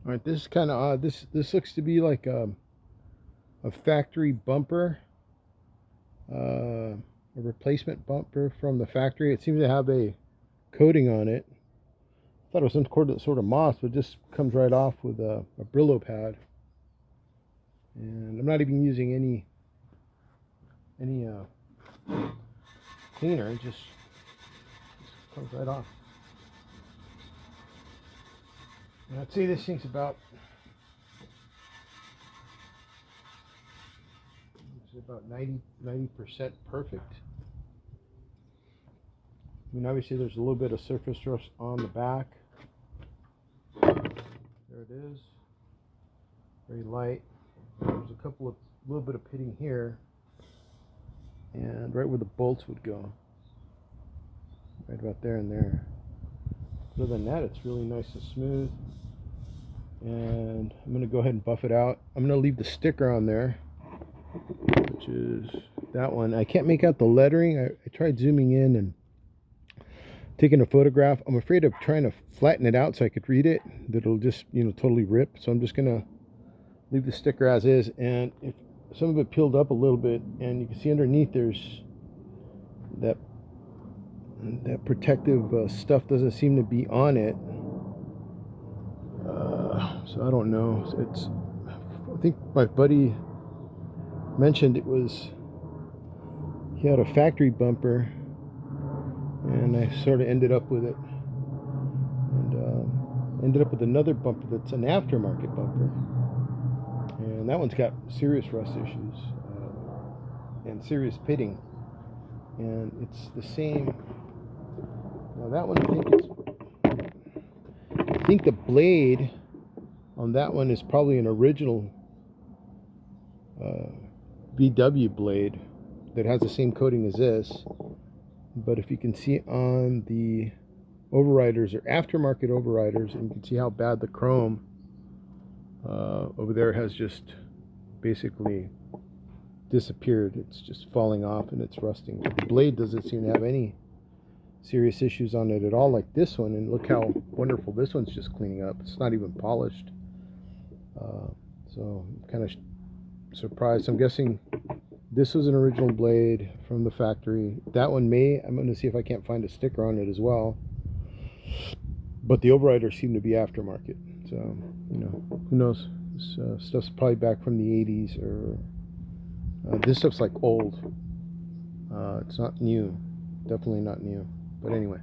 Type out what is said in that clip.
All right, this is kind of odd. This looks to be like a factory bumper, a replacement bumper from the factory. It seems to have a coating on it. I thought it was some sort of moss, but it just comes right off with a Brillo pad. And I'm not even using any cleaner. It just comes right off. And I'd say this thing's about 90% perfect. I mean, obviously there's a little bit of surface rust on the back. There it is. Very light. There's a little bit of pitting here, and right where the bolts would go. Right about there and there. Other than that, it's really nice and smooth. And I'm going to go ahead and buff it out. I'm going to leave the sticker on there, which is that one. I can't make out the lettering. I tried zooming in and taking a photograph. I'm afraid of trying to flatten it out so I could read it, that it'll just, totally rip. So I'm just going to leave the sticker as is. And if some of it peeled up a little bit, and you can see underneath there's that protective stuff doesn't seem to be on it. So I don't know. I think my buddy mentioned he had a factory bumper, and I sort of ended up with it, and ended up with another bumper that's an aftermarket bumper, and that one's got serious rust issues and serious pitting, and it's the same. Now that one, I think the blade on that one is probably an original VW blade that has the same coating as this. But if you can see on the overriders, or aftermarket overriders, and you can see how bad the chrome over there has just basically disappeared. It's just falling off and it's rusting. The blade doesn't seem to have any serious issues on it at all, like this one. And look how wonderful this one's just cleaning up. It's not even polished. So I'm kind of surprised. I'm guessing this was an original blade from the factory. That one I'm going to see if I can't find a sticker on it as well. But the overriders seem to be aftermarket. So, who knows? This stuff's probably back from the 80s, or this stuff's like old. It's not new. Definitely not new. But anyway.